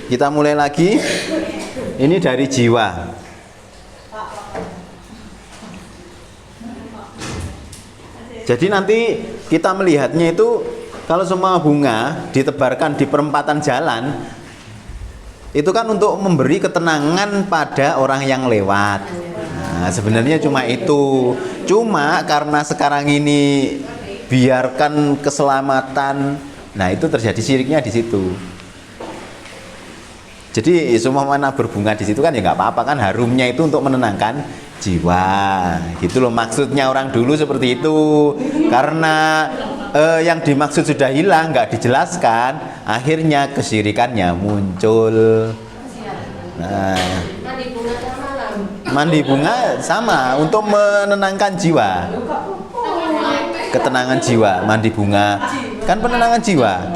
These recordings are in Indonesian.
kita mulai lagi. Ini dari jiwa. Jadi nanti kita melihatnya itu kalau semua bunga ditebarkan di perempatan jalan, itu kan untuk memberi ketenangan pada orang yang lewat. Nah, sebenarnya cuma itu. Cuma karena sekarang ini biarkan keselamatan, nah itu terjadi syiriknya di situ. Jadi semua mana berbunga di situ kan ya nggak apa-apa kan, harumnya itu untuk menenangkan jiwa, gitu loh maksudnya orang dulu seperti itu. Karena yang dimaksud sudah hilang, nggak dijelaskan, akhirnya kesyirikannya muncul. Nah, mandi bunga sama untuk menenangkan jiwa, ketenangan jiwa. Mandi bunga kan penenangan jiwa.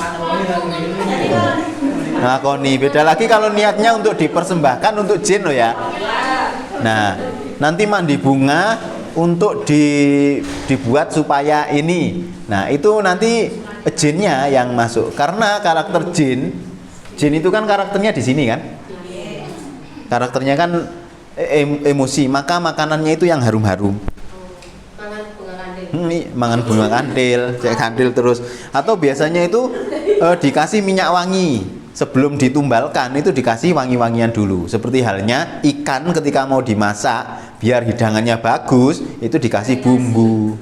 Nah, koni beda lagi kalau niatnya untuk dipersembahkan untuk jin loh ya. Nah, nanti mandi bunga untuk dibuat supaya ini. Nah, itu nanti jinnya yang masuk. Karena karakter jin itu kan karakternya di sini kan. Karakternya kan emosi, maka makanannya itu yang harum-harum. Mangan bunga kandil, cek kandil terus. Atau biasanya itu dikasih minyak wangi. Sebelum ditumbalkan itu dikasih wangi-wangian dulu. Seperti halnya ikan ketika mau dimasak biar hidangannya bagus, itu dikasih bumbu.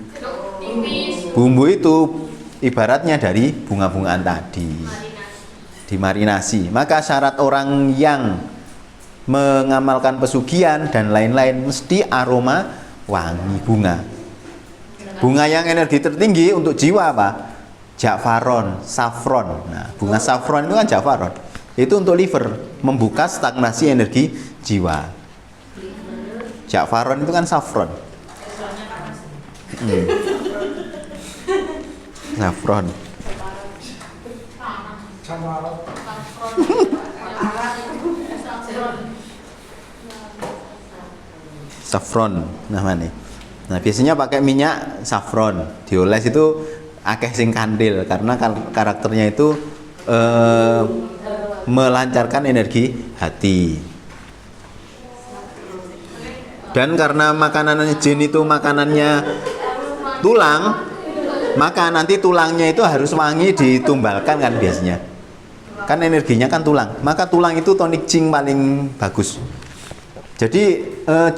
Bumbu itu ibaratnya dari bunga-bungaan tadi, dimarinasi. Maka syarat orang yang mengamalkan pesugihan dan lain-lain mesti aroma wangi bunga. Bunga yang energi tertinggi untuk jiwa apa? Jafaron, saffron. Nah, bunga saffron itu kan jafaron. Itu untuk liver, membuka stagnasi energi jiwa. Jafaron itu kan saffron. Saffron. Saffron namanya. Nah, biasanya pakai minyak saffron. Dioles itu akeh sing kandil karena karakternya itu melancarkan energi hati. Dan karena makanan jin itu makanannya tulang, maka nanti tulangnya itu harus wangi ditumbalkan kan biasanya. Kan energinya kan tulang. Maka tulang itu tonik jing paling bagus. Jadi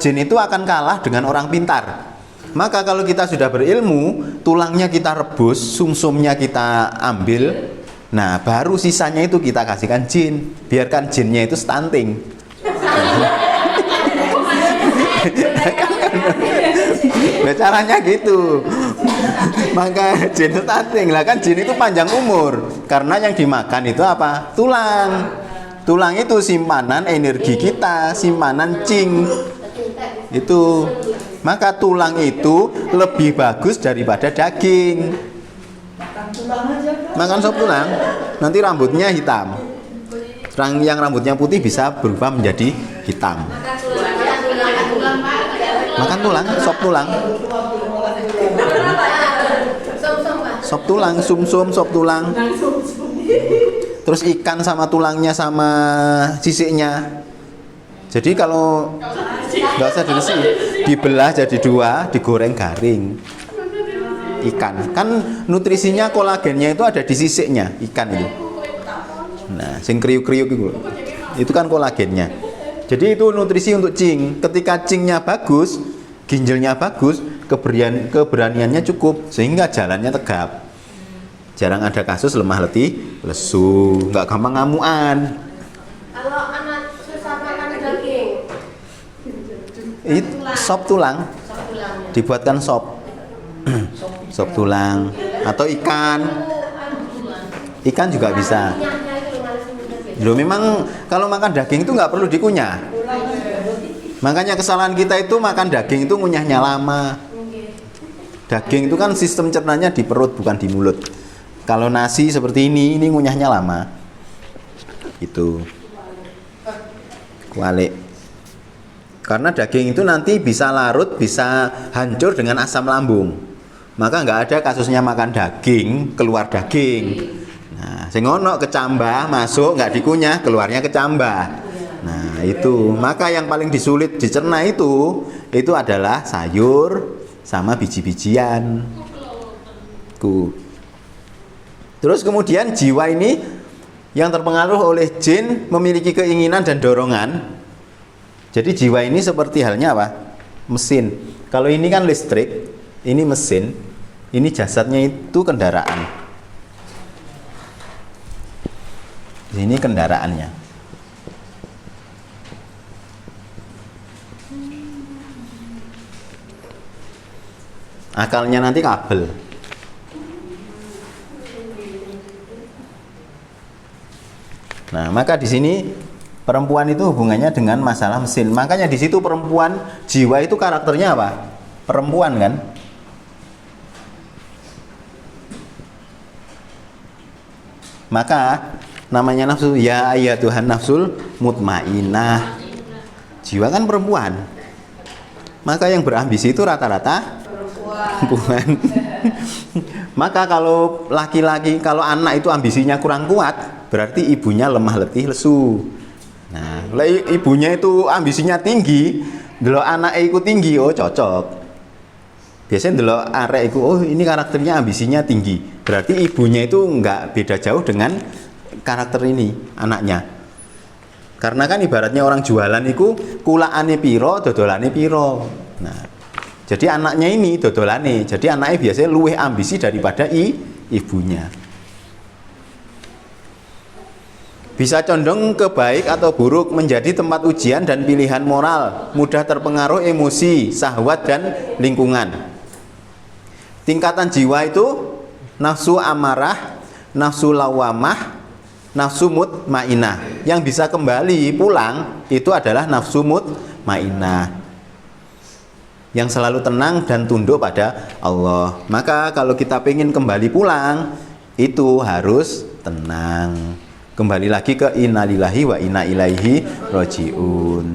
jin itu akan kalah dengan orang pintar. Maka kalau kita sudah berilmu, tulangnya kita rebus, sumsumnya kita ambil, nah baru sisanya itu kita kasihkan jin. Biarkan jinnya itu stunting. Nah, caranya gitu. Maka jin stunting lah kan, jin itu panjang umur. Karena yang dimakan itu apa? Tulang. Tulang itu simpanan energi kita, simpanan cing. Itu. Maka tulang itu lebih bagus daripada daging. Makan sop tulang, nanti rambutnya hitam. Yang rambutnya putih bisa berubah menjadi hitam. Makan tulang, sop tulang. Sop tulang, sumsum, sop tulang. Terus ikan sama tulangnya sama sisiknya. Jadi kalau nggak usah diresi, dibelah jadi dua, digoreng garing. Ikan kan nutrisinya, kolagennya itu ada di sisiknya ikan itu. Nah, sing kriuk-kriuk itu kan kolagennya. Jadi itu nutrisi untuk cing. Ketika cingnya bagus, ginjalnya bagus, keberaniannya cukup sehingga jalannya tegap. Jarang ada kasus lemah letih, lesu, nggak gampang ngamuan. Kalau anak susah makan daging, Itu sop tulang, dibuatkan sop. Sop tulang atau ikan juga bisa. Loh, memang kalau makan daging itu nggak perlu dikunyah. Makanya kesalahan kita itu makan daging itu ngunyahnya lama. Daging itu kan sistem cernanya di perut bukan di mulut. Kalau nasi seperti ini ngunyahnya lama. Itu kualik. Karena daging itu nanti bisa larut, bisa hancur dengan asam lambung. Maka nggak ada kasusnya makan daging, keluar daging. Nah, sing ono kecambah masuk nggak dikunyah, keluarnya kecambah. Nah, itu. Maka yang paling disulit dicerna itu adalah sayur sama biji-bijian. Terus kemudian jiwa ini yang terpengaruh oleh jin memiliki keinginan dan dorongan. Jadi jiwa ini seperti halnya apa? Mesin. Kalau ini kan listrik, ini mesin, ini jasadnya itu kendaraan. Ini kendaraannya. Akalnya nanti kabel. Nah, maka di sini perempuan itu hubungannya dengan masalah mesin. Makanya di situ perempuan, jiwa itu karakternya apa? Perempuan kan? Maka namanya nafsu, ya Tuhan nafsul mutmainnah. Jiwa kan perempuan. Maka yang berambisi itu rata-rata perempuan. Maka kalau laki-laki, kalau anak itu ambisinya kurang kuat, berarti ibunya lemah letih lesu. Nah, ibunya itu ambisinya tinggi, delok anak itu tinggi, oh cocok. Biasanya delok arek itu, oh ini karakternya ambisinya tinggi. Berarti ibunya itu enggak beda jauh dengan karakter ini anaknya. Karena kan ibaratnya orang jualan itu kulaane piro, dodolane piro. Nah, jadi anaknya ini dodolane. Jadi anaknya biasanya luwih ambisi daripada ibunya. Bisa condong ke baik atau buruk, menjadi tempat ujian dan pilihan moral, mudah terpengaruh emosi, syahwat dan lingkungan. Tingkatan jiwa itu nafsu amarah, nafsu lawamah, nafsu mutmainnah. Yang bisa kembali pulang itu adalah nafsu mutmainnah, yang selalu tenang dan tunduk pada Allah. Maka kalau kita ingin kembali pulang, itu harus tenang. Kembali lagi ke innalillahi wa inna ilaihi rajiun.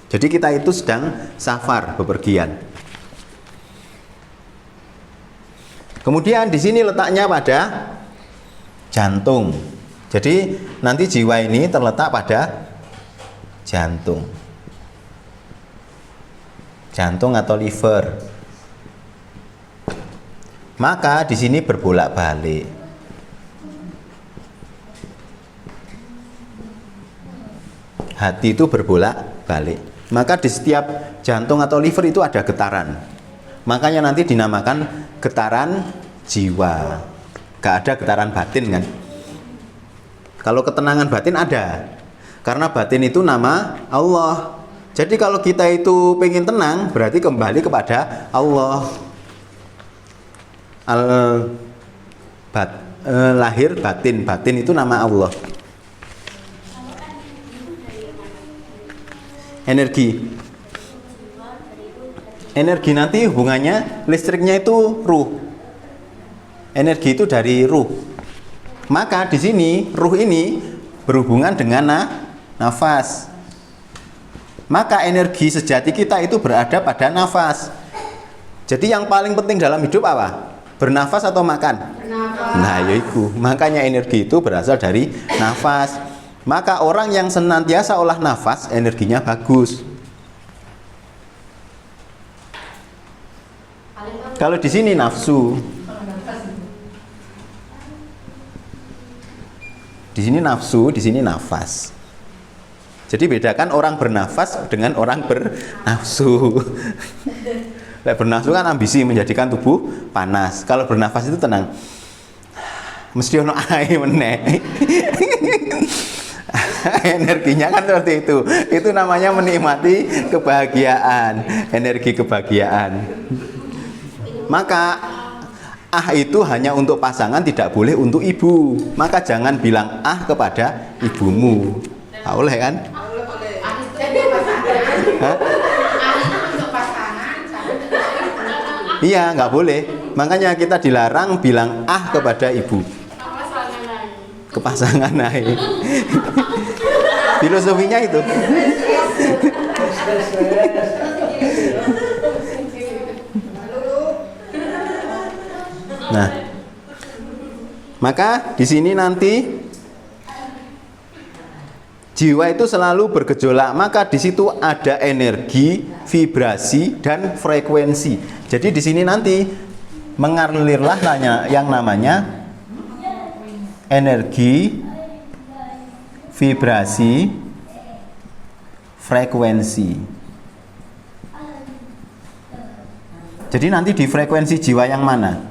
Jadi kita itu sedang safar, bepergian. Kemudian di sini letaknya pada jantung. Jadi nanti jiwa ini terletak pada jantung. Jantung atau liver. Maka di sini berbolak-balik. Hati itu berbolak-balik. Maka di setiap jantung atau liver itu ada getaran. Makanya nanti dinamakan getaran jiwa. Gak ada getaran batin kan? Kalau ketenangan batin ada. Karena batin itu nama Allah. Jadi kalau kita itu pengen tenang, berarti kembali kepada Allah. Lahir batin. Batin itu nama Allah. Energi nanti hubungannya listriknya itu ruh. Energi itu dari ruh. Maka di sini ruh ini berhubungan dengan nafas. Maka energi sejati kita itu berada pada nafas. Jadi yang paling penting dalam hidup apa? Bernafas atau makan? Bernafas. Nah, yaitu. Makanya energi itu berasal dari nafas. Maka orang yang senantiasa olah nafas, energinya bagus. Kalau di sini nafsu. Di sini nafsu, di sini nafas. Jadi bedakan orang bernafas dengan orang bernafsu. Bernafsu kan ambisi menjadikan tubuh panas. Kalau bernafas itu tenang. Mesti ono ae meneh. Energinya kan seperti itu. Itu namanya menikmati kebahagiaan, energi kebahagiaan. Maka itu hanya untuk pasangan, tidak boleh untuk ibu. Maka jangan bilang kepada ibumu. Boleh kan? Hah? Iya, nggak boleh. Makanya kita dilarang bilang kepada ibu. Ke pasangan naik. Filosofinya itu. Nah, Maka di sini nanti jiwa itu selalu bergejolak, maka di situ ada energi, vibrasi dan frekuensi. Jadi di sini nanti mengalirlah yang namanya energi, vibrasi, frekuensi. Jadi nanti di frekuensi jiwa yang mana?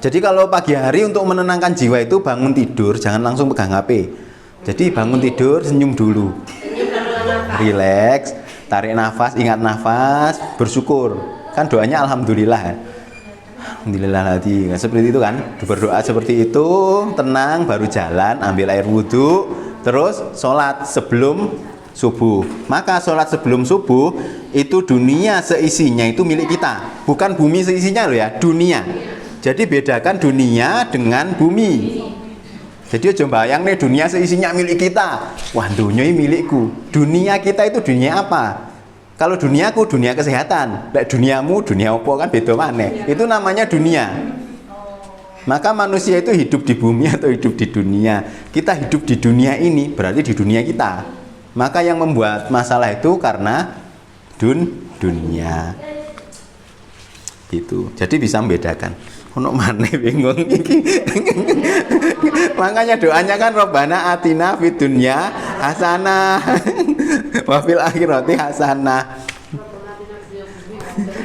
Jadi kalau pagi hari untuk menenangkan jiwa itu bangun tidur, jangan langsung pegang HP. Jadi bangun tidur, senyum dulu. Relax, tarik nafas, ingat nafas, bersyukur. Kan doanya alhamdulillah. Alhamdulillah hati. Seperti itu kan. Berdoa seperti itu, tenang, baru jalan, ambil air wudhu, terus sholat sebelum subuh. Maka sholat sebelum subuh itu dunia seisinya itu milik kita. Bukan bumi seisinya loh ya, dunia. Jadi bedakan dunia dengan bumi. Jadi aja bayang nih dunia seisinya milik kita. Wah, dunia ini milikku. Dunia kita itu dunia apa? Kalau duniaku dunia kesehatan. Lek duniamu dunia apa kan beda maneh. Itu namanya dunia. Maka manusia itu hidup di bumi atau hidup di dunia. Kita hidup di dunia ini berarti di dunia kita. Maka yang membuat masalah itu karena dunia. Gitu. Jadi bisa membedakan. Ono maneh bingung iki. Makanya doanya kan Robbana atina fid dunya hasanah wa fil akhirati hasanah.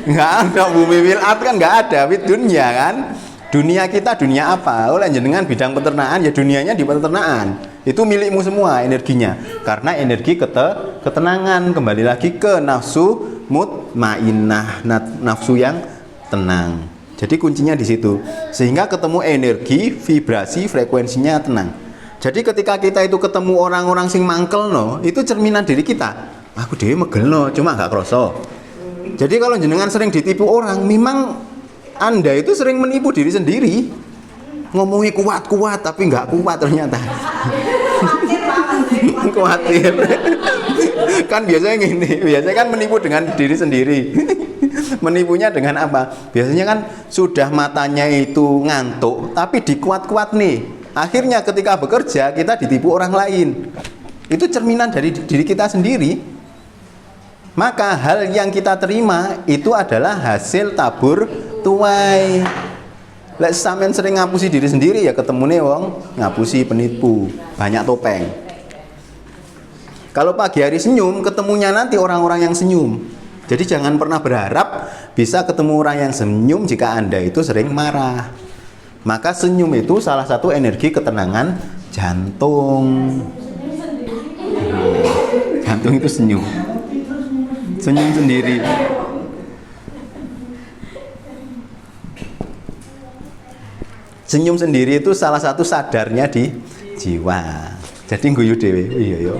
Enggak ada bumi wilat kan enggak ada fid dunya kan. Dunia kita dunia apa? Oleh jenengan bidang peternakan ya dunianya di peternakan. Itu milikmu semua energinya. Karena energi ketenangan, kembali lagi ke nafsu mutmainnah, nafsu yang tenang. Jadi kuncinya di situ. Sehingga ketemu energi, vibrasi, frekuensinya tenang. Jadi ketika kita itu ketemu orang-orang sing mangkel no, itu cerminan diri kita. Aku dewe megel no, cuma nggak kroso. Jadi kalau jenengan sering ditipu orang, memang Anda itu sering menipu diri sendiri. Ngomongnya kuat-kuat tapi nggak kuat ternyata. Khawatir. Kan biasanya gini, biasanya kan menipu dengan diri sendiri. Menipunya dengan apa? Biasanya kan sudah matanya itu ngantuk, tapi dikuat-kuat nih. Akhirnya ketika bekerja kita ditipu orang lain. Itu cerminan dari diri kita sendiri. Maka hal yang kita terima itu adalah hasil tabur tuai. Lek sampean sering ngapusi diri sendiri ya ketemune wong ngapusi penipu, banyak topeng. Kalau pagi hari senyum, ketemunya nanti orang-orang yang senyum. Jadi jangan pernah berharap bisa ketemu orang yang senyum jika Anda itu sering marah. Maka senyum itu salah satu energi ketenangan jantung. Jantung itu senyum. Senyum sendiri. Senyum sendiri itu salah satu sadarnya di jiwa. Jadi guyu dhewe. Iya yo.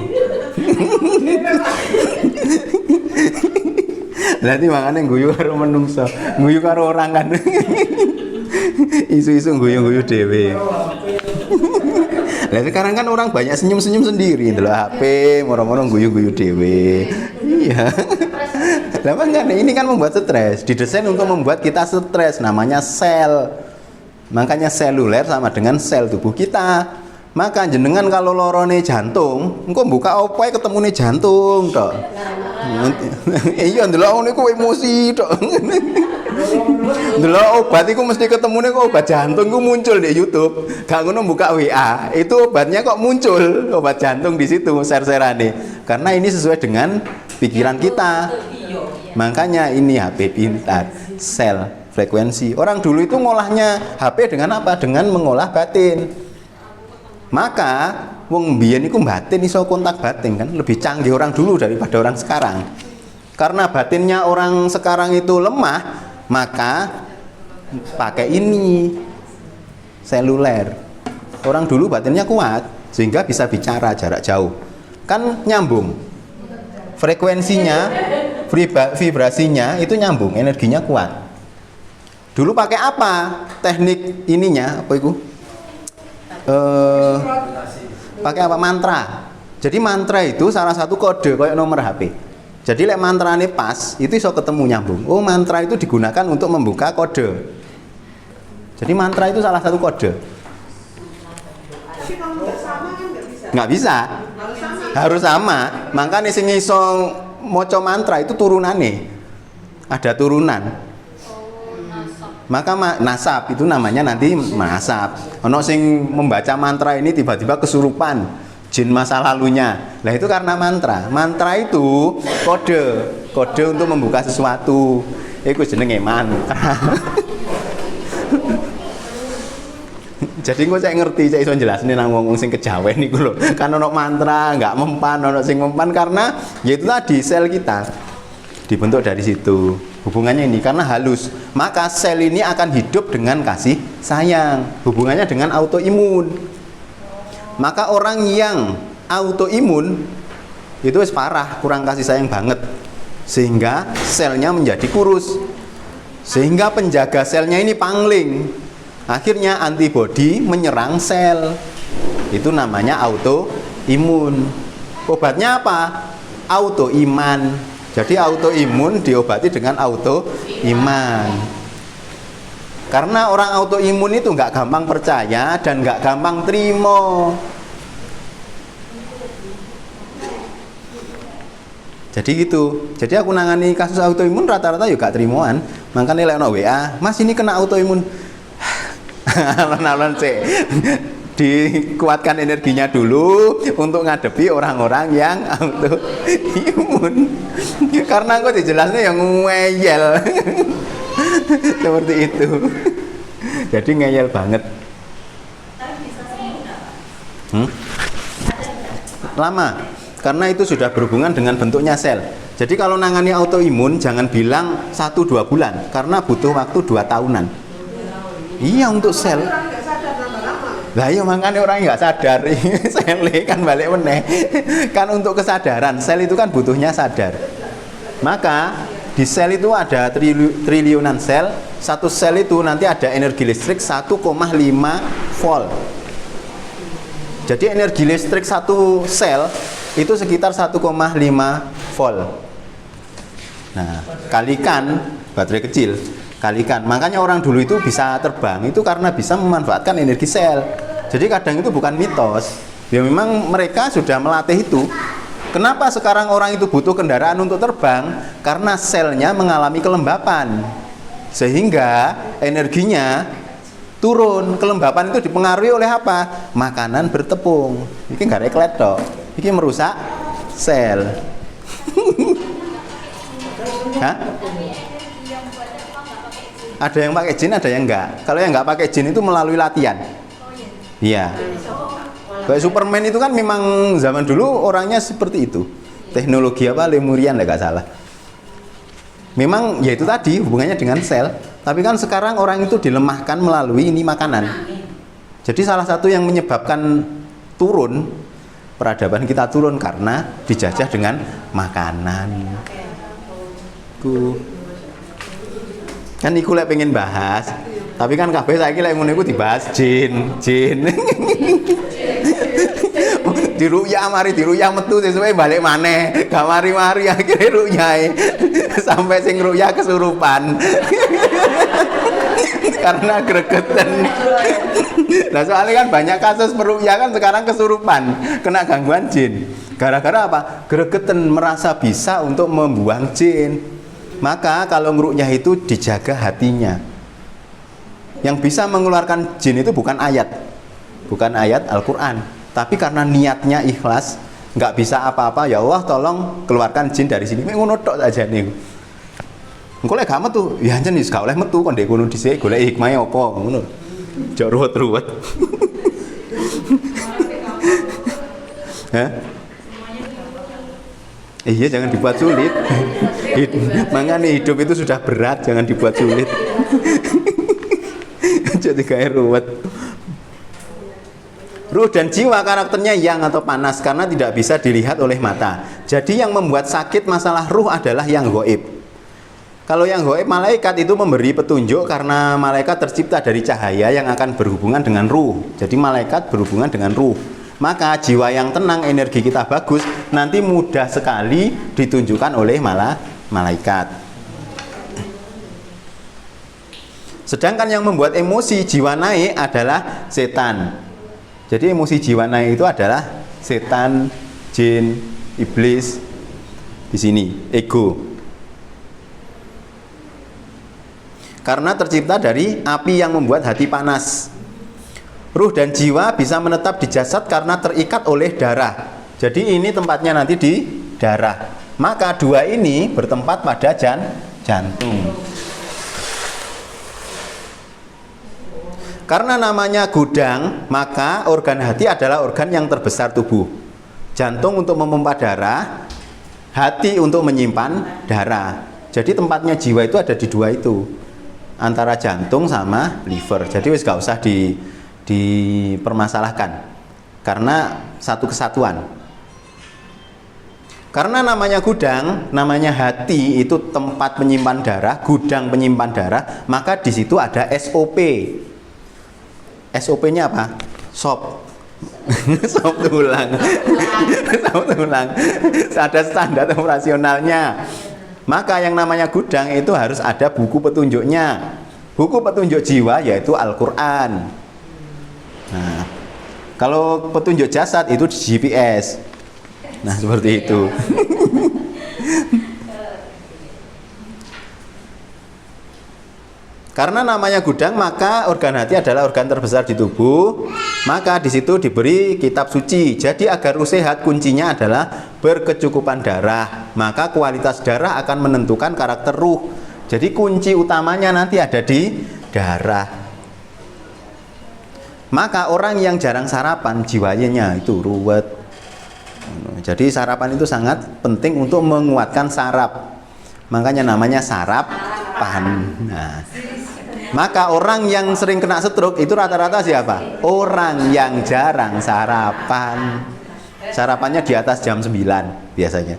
Berarti makanya guyu karo menungso, guyu karo orang kan. Isu-isu guyu-guyu dhewe. Lah sekarang kan orang banyak senyum-senyum sendiri, ndelok HP, moro-moro guyu-guyu dhewe. Iya. Lah kan ini kan membuat stres, didesain untuk membuat kita stres, namanya sel. Makanya seluler sama dengan sel tubuh kita. Maka jenengan kalau lorone jantung, engko buka opo ketemune jantung tok. Iya ndelok niku emosi tok. Ndelok obat iku mesti ketemune kok obat jantung ku muncul di YouTube. Gak ngono buka WA, itu obatnya kok muncul obat jantung di situ ser-serane. Karena ini sesuai dengan pikiran kita. Makanya ini HP pintar, sel, frekuensi. Orang dulu itu ngolahnya HP dengan apa? Dengan mengolah batin. Maka wong mbiyen iku batin iso kontak batin kan lebih canggih orang dulu daripada orang sekarang. Karena batinnya orang sekarang itu lemah, maka pakai ini seluler. Orang dulu batinnya kuat sehingga bisa bicara jarak jauh. Kan nyambung. Frekuensinya, vibrasinya itu nyambung, energinya kuat. Dulu pakai apa? Teknik ininya apa itu? Pakai apa? Mantra. Jadi mantra itu salah satu kode kayak nomor HP. Jadi lek mantrane pas, itu iso ketemu nyambung. Oh, mantra itu digunakan untuk membuka kode. Jadi mantra itu salah satu kode. Tapi kalau nggak sama kan nggak bisa. Nggak bisa, Harus sama. harus sama. Makanya sing iso maca mantra itu turunane. Ada turunan. Maka nasab itu namanya nanti nasab. Ono sing membaca mantra ini tiba-tiba kesurupan jin masa lalunya. Nah itu karena mantra. Mantra itu kode untuk membuka sesuatu. Iku jenenge mantra. Jadi gue saya ngerti, saya iso jelasne nang wong sing kejawen niku lho. Kan ono mantra, enggak mempan, ono sing mempan karena yaitu tadi sel kita dibentuk dari situ. Hubungannya ini karena halus. Maka sel ini akan hidup dengan kasih sayang. Hubungannya dengan autoimun. Maka orang yang autoimun itu wis parah, kurang kasih sayang banget. Sehingga selnya menjadi kurus. Sehingga penjaga selnya ini pangling. Akhirnya antibodi menyerang sel. Itu namanya autoimun. Obatnya apa? Autoiman. Jadi autoimun diobati dengan autoiman. Karena orang autoimun itu nggak gampang percaya dan nggak gampang terima. Jadi gitu. Jadi aku nangani kasus autoimun rata-rata juga terimoan. Makanya lek ono WA, "Mas ini kena autoimun." Alon-alon sih. Dikuatkan energinya dulu untuk ngadepi orang-orang yang autoimun. Karena aku dijelasnya yang ngeyel. Seperti itu. Jadi ngeyel banget. Lama. Karena itu sudah berhubungan dengan bentuknya sel. Jadi kalau nangani autoimun jangan bilang 1-2 bulan, karena butuh waktu 2 tahunan. Iya untuk sel. Orang nggak sadar lama-lama. Lah iya makanya orang nggak sadar. Sel kan balik meneh. Kan untuk kesadaran sel itu kan butuhnya sadar. Maka di sel itu ada triliunan sel. Satu sel itu nanti ada energi listrik 1,5 volt. Jadi energi listrik satu sel itu sekitar 1,5 volt. Nah, kalikan baterai kecil. Kalikan. Makanya orang dulu itu bisa terbang itu karena bisa memanfaatkan energi sel. Jadi kadang itu bukan mitos. Ya memang mereka sudah melatih itu. Kenapa sekarang orang itu butuh kendaraan untuk terbang? Karena selnya mengalami kelembapan. Sehingga energinya turun. Kelembapan itu dipengaruhi oleh apa? Makanan bertepung. Ini nggak reklet toh. Ini merusak sel. Hah? Ada yang pakai jin, ada yang enggak. Kalau yang enggak pakai jin itu melalui latihan. Iya. Kayak Superman itu kan memang zaman dulu orangnya seperti itu. Teknologi apa Lemurian enggak salah. Memang ya itu tadi hubungannya dengan sel. Tapi kan sekarang orang itu dilemahkan melalui ini makanan. Jadi salah satu yang menyebabkan turun peradaban kita turun karena dijajah dengan makanan. Kan iku lek pengen bahas, tapi kan kabeh saiki lek ngono iku dibahas jin. Diruyah metu sesuai balik maneh. Gak mari-mari akhirnya ruyahe. Sampai sing ruyah kesurupan. Karena gregetan. Nah, soalnya kan banyak kasus peruyah kan sekarang kesurupan, kena gangguan jin. Gara-gara apa? Gregetan merasa bisa untuk membuang jin. Maka kalau ngerukyah itu dijaga hatinya. Yang bisa mengeluarkan jin itu bukan ayat Al-Quran, tapi karena niatnya ikhlas, nggak bisa apa-apa, ya Allah tolong keluarkan jin dari sini. Ngono tok aja nih. Engko lek gak metu, ya ancen wis gak oleh metu kon ndek kono dhisik golek hikmahe apa ngono. Jok ruwet-ruwet. Hah? Iya, jangan dibuat sulit. Makanya hidup itu sudah berat, jangan dibuat sulit. Jadi kayak ruwet. Ruh dan jiwa karakternya yang atau panas karena tidak bisa dilihat oleh mata. Jadi yang membuat sakit masalah ruh adalah yang gaib. Kalau yang gaib, malaikat itu memberi petunjuk karena malaikat tercipta dari cahaya yang akan berhubungan dengan ruh. Jadi malaikat berhubungan dengan ruh. Maka jiwa yang tenang, energi kita bagus, nanti mudah sekali ditunjukkan oleh malaikat. Sedangkan yang membuat emosi jiwa naik adalah setan. Jadi emosi jiwa naik itu adalah setan, jin, iblis, di sini ego. Karena tercipta dari api yang membuat hati panas. Ruh dan jiwa bisa menetap di jasad karena terikat oleh darah. Jadi ini tempatnya nanti di darah. Maka dua ini bertempat pada jantung. Karena namanya gudang, maka organ hati adalah organ yang terbesar tubuh. Jantung untuk memompa darah, hati untuk menyimpan darah. Jadi tempatnya jiwa itu ada di dua itu, antara jantung sama liver. Jadi wis gak usah dipermasalahkan, karena satu kesatuan. Karena namanya gudang, namanya hati itu tempat penyimpan darah, gudang penyimpan darah, maka di situ ada SOP. SOP-nya apa? Sop. Sop tulang. Sop tulang. Ada standar operasionalnya. Maka yang namanya gudang itu harus ada buku petunjuknya. Buku petunjuk jiwa yaitu Al-Quran. Nah, kalau petunjuk jasad itu di GPS. Nah, seperti itu. Karena namanya gudang, maka organ hati adalah organ terbesar di tubuh. Maka di situ diberi kitab suci. Jadi agar ruh sehat, kuncinya adalah berkecukupan darah. Maka kualitas darah akan menentukan karakter ruh. Jadi kunci utamanya nanti ada di darah. Maka orang yang jarang sarapan, jiwanya itu ruwet. Jadi sarapan itu sangat penting untuk menguatkan saraf. Makanya namanya sarapan. Nah, maka orang yang sering kena stroke itu rata-rata siapa? Orang yang jarang sarapan. Sarapannya di atas jam 9 biasanya.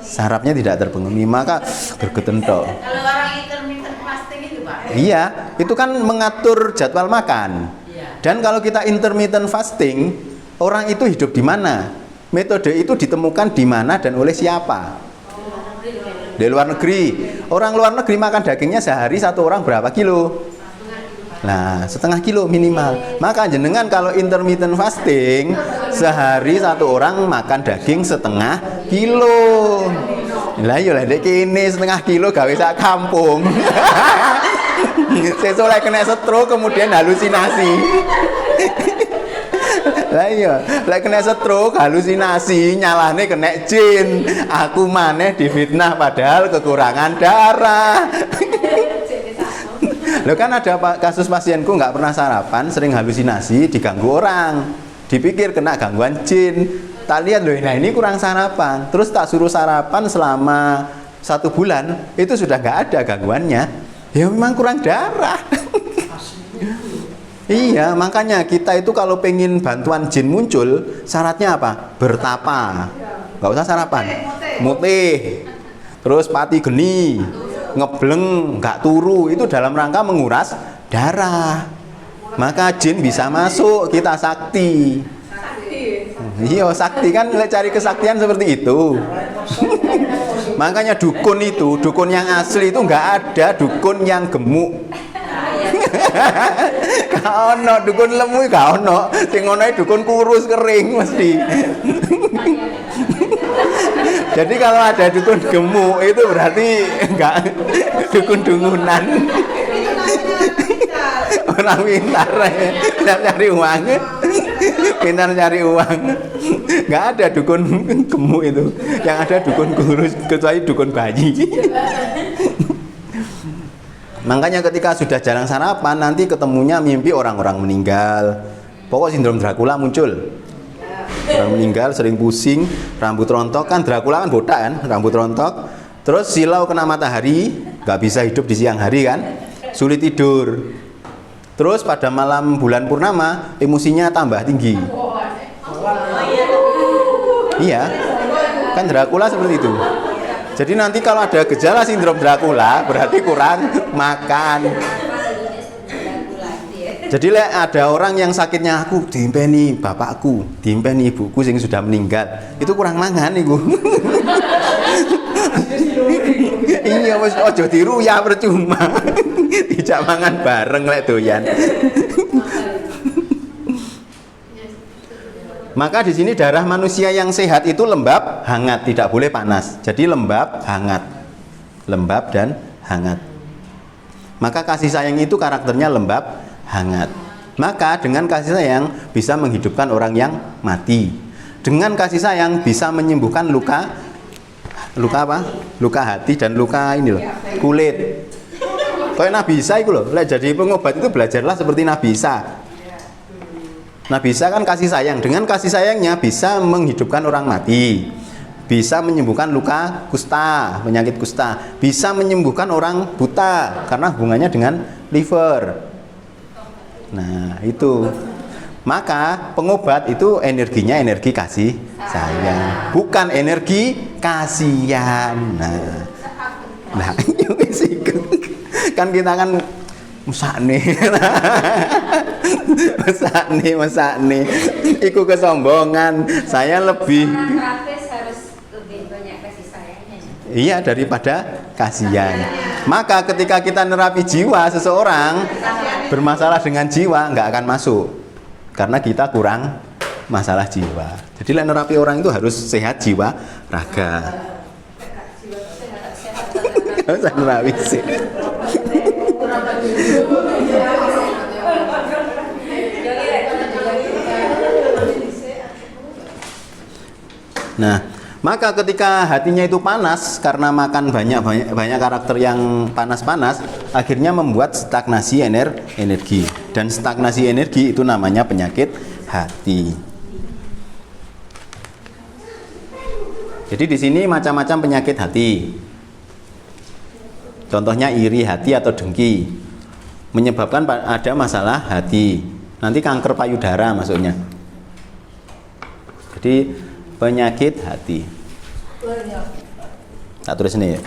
Sarafnya tidak terpenuhi, maka bergetentok. Kalau orang intermittent fasting itu Pak? Iya, itu kan mengatur jadwal makan. Dan kalau kita intermittent fasting, orang itu hidup di mana? Metode itu ditemukan di mana dan oleh siapa? Di luar negeri. Orang luar negeri makan dagingnya sehari satu orang berapa kilo? Nah, setengah kilo minimal. Maka jenengan kalau intermittent fasting, sehari satu orang makan daging setengah kilo. Lah yo lek kene setengah kilo gawe sak kampung. Sesuk lek kena stroke kemudian halusinasi. Lah iya, lek kena stroke, halusinasi, nyalane kena jin. Aku maneh difitnah padahal kekurangan darah. Loh kan ada kasus pasienku nggak pernah sarapan, sering halusinasi, diganggu orang. Dipikir kena gangguan jin. Tak lihat loh, nah ini kurang sarapan. Terus tak suruh sarapan selama 1 bulan, itu sudah nggak ada gangguannya. Ya memang kurang darah. Iya, makanya kita itu kalau pengen bantuan jin muncul, syaratnya apa? Bertapa. Nggak usah sarapan. Mutih. Terus pati geni, ngebleng, nggak turu. Itu dalam rangka menguras darah. Maka jin bisa masuk, kita sakti. Iya, sakti kan cari kesaktian seperti itu. Makanya dukun itu, dukun yang asli itu nggak ada dukun yang gemuk. Gak ono dukun lemu, gak ono. Sing ono dukun kurus kering mesti. Jadi kalau ada dukun gemuk itu berarti enggak dukun dungunan. Orang pintar ya, cari uang. Pintar cari uang. Enggak ada dukun gemuk itu. Yang ada dukun kurus, kecuali dukun bayi. Makanya ketika sudah jarang sarapan, nanti ketemunya mimpi orang-orang meninggal. Pokok sindrom Dracula muncul. Orang meninggal, sering pusing, rambut rontok. Kan Dracula kan botak kan, rambut rontok. Terus silau kena matahari, gak bisa hidup di siang hari kan, sulit tidur. Terus pada malam bulan purnama, emosinya tambah tinggi. Iya, kan Dracula seperti itu. Jadi nanti kalau ada gejala sindrom Dracula berarti kurang makan. Jadi ada orang yang sakitnya, aku diimpeni bapakku, diimpeni ibuku yang sudah meninggal, itu kurang mangan ibu. Iya wis aja diruyah percuma. Dijak mangan bareng lek doyan. Maka di sini darah manusia yang sehat itu lembab, hangat, tidak boleh panas. Jadi lembab, hangat. Lembab dan hangat. Maka kasih sayang itu karakternya lembab, hangat. Maka dengan kasih sayang bisa menghidupkan orang yang mati. Dengan kasih sayang bisa menyembuhkan luka apa? Luka hati dan luka ini loh, kulit. Kayak Nabi Isa itu loh, jadi pengobat itu belajarlah seperti Nabi Isa. Nabi Isa kan kasih sayang. Dengan kasih sayangnya bisa menghidupkan orang mati, bisa menyembuhkan luka kusta, penyakit kusta, bisa menyembuhkan orang buta karena hubungannya dengan liver. Nah itu. Maka pengobat itu energinya energi kasih sayang, bukan energi kasihan. Nah, kan kita kan mesakne. mesakne. Iku kesombongan. Saya lebih terapis harus lebih banyak kasih sayangnya. Iya daripada kasihan. Maka ketika kita nerapi jiwa seseorang bermasalah dengan jiwa nggak akan masuk. Karena kita kurang masalah jiwa. Jadi nerapi orang itu harus sehat jiwa, raga. Gak usah nerapi sih. Nah, maka ketika hatinya itu panas karena makan banyak karakter yang panas-panas, akhirnya membuat stagnasi energi. Dan stagnasi energi itu namanya penyakit hati. Jadi di sini macam-macam penyakit hati. Contohnya iri hati atau dengki, menyebabkan ada masalah hati. Nanti kanker payudara maksudnya. Jadi penyakit hati. Tak tulis ini ya.